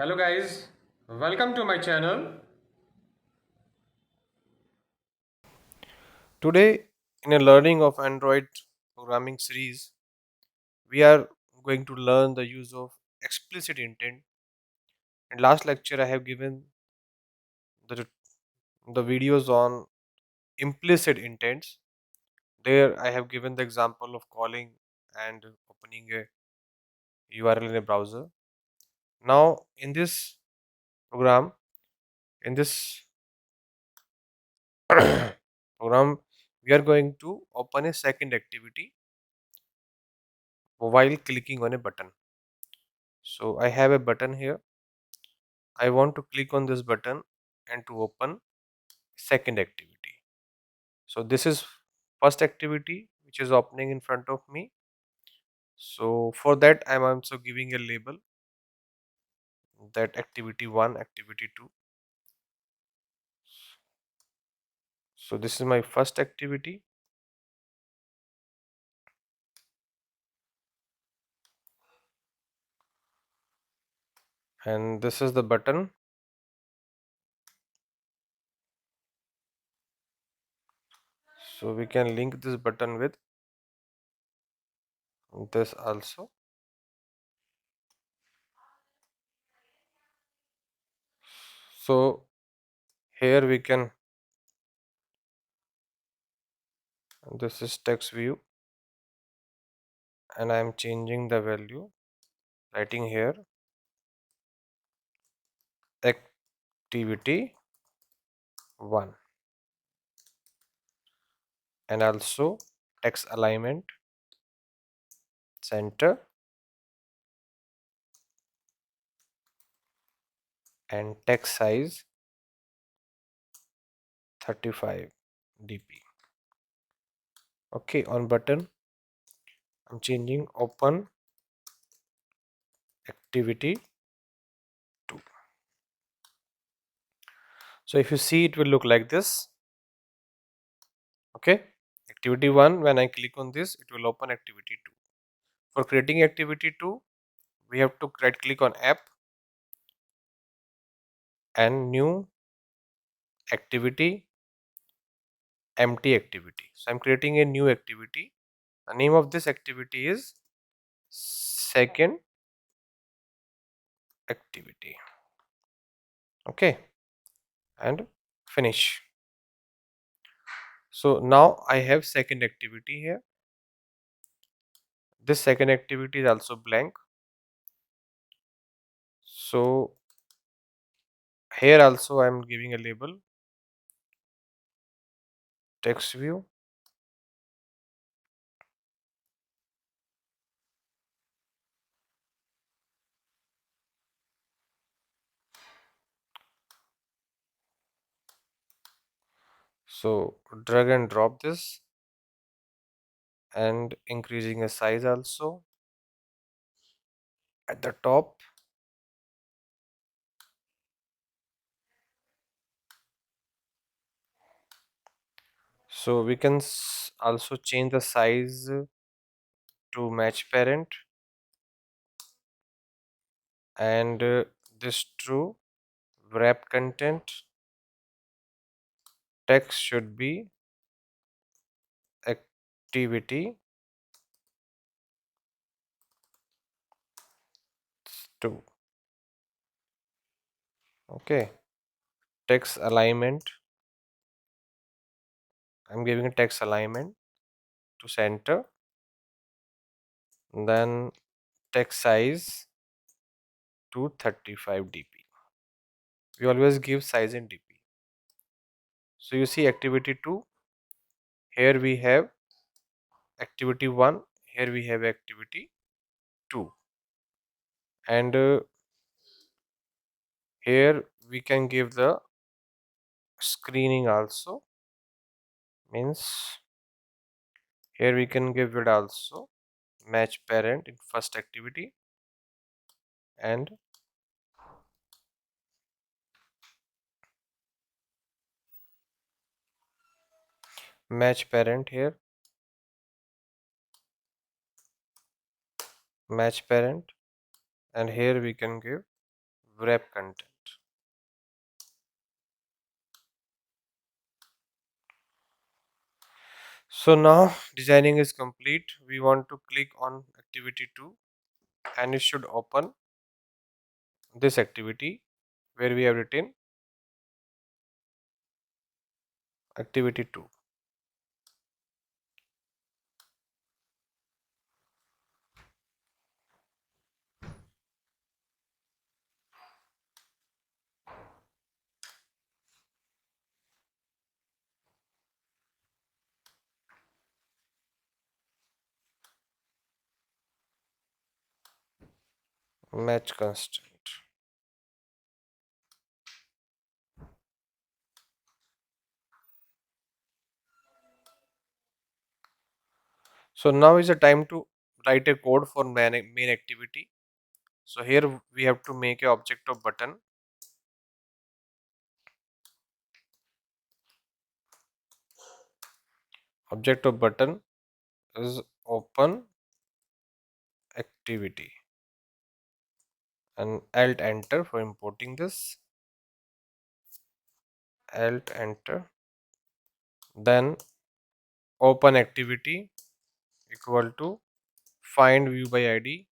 Hello guys, welcome to my channel. Today in a learning of Android programming series, we are going to learn the use of explicit intent. In last lecture I have given the, the videos on implicit intents. There I have given the example of calling and opening a URL in a browser. Now in this program, in this program, we are going to open a second activity while clicking on a button. So I have a button here. I want to click on this button and to open second activity. So this is first activity which is opening in front of me. So for that I am also giving a label, that activity 1, activity 2. So this is my first activity, and this is the button. So we can link this button with this also. So here we can, this is text view, and I am changing the value, writing here activity 1, and also text alignment center and text size 35 dp. Okay, on button I'm changing open activity 2. So if you see, it will look like this. Okay, activity 1, when I click on this, it will open activity 2. For creating activity 2, we have to right click on app and new activity, empty activity. So I'm creating a new activity. The name of this activity is second activity. Okay, and finish. So now I have second activity here. This second activity is also blank. So here also I am giving a label, text view, so drag and drop this and increasing a size also at the top. So we can also change the size to match parent, and this true, wrap content, text should be activity 2. Okay, text alignment, I'm giving a text alignment to center, then text size to 35 dp. We always give size in dp. So you see activity 2, here we have activity 1, here we have activity 2, and here we can give the screening also, means here we can give it also match parent in first activity and match parent here, match parent, and here we can give wrap content. So now designing is complete. We want to click on activity 2 and it should open this activity where we have written activity 2. Match constraint. So now is the time to write a code for main activity. So here we have to make a object of button. Object of button is open activity and alt enter for importing this. Alt enter. Then open activity equal to find view by id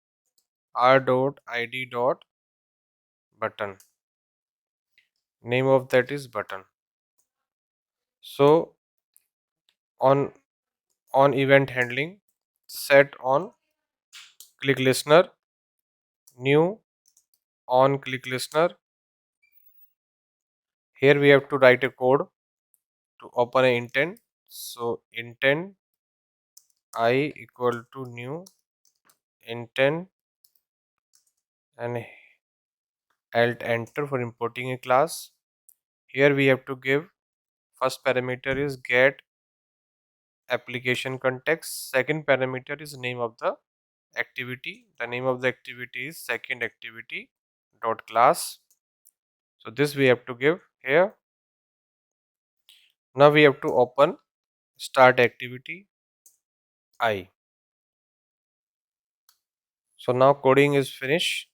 r dot id dot button. Name of that is button. So on event handling, set on click listener, new on click listener. Here we have to write a code to open an intent. So intent I equal to new intent and alt enter for importing a class. Here we have to give first parameter is get application context. Second parameter is name of the activity. The name of the activity is second activity dot class. So this we have to give here. Now we have to open start activity I. So now coding is finished.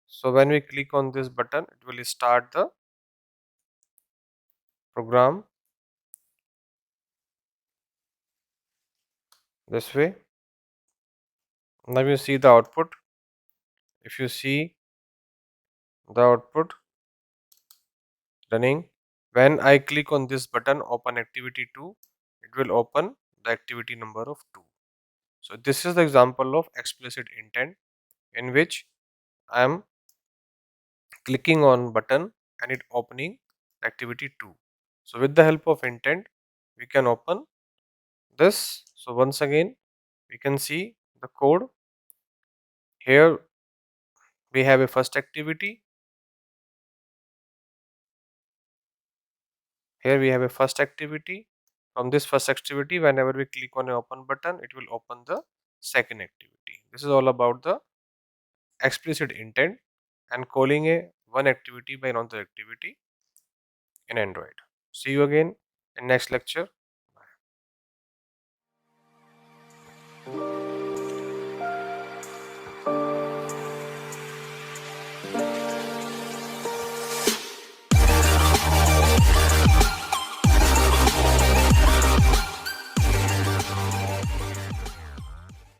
So when we click on this button, it will start the program this way. Now you see the output. If you see the output running, when I click on this button open activity 2, it will open the activity number of 2. So this is the example of explicit intent in which I am clicking on button and it opening activity 2. So with the help of intent we can open this. So once again we can see the code. Here we have a first activity. Here we have a first activity. From this first activity, whenever we click on a open button, it will open the second activity. This is all about the explicit intent and calling a one activity by another activity in Android. See you again in next lecture.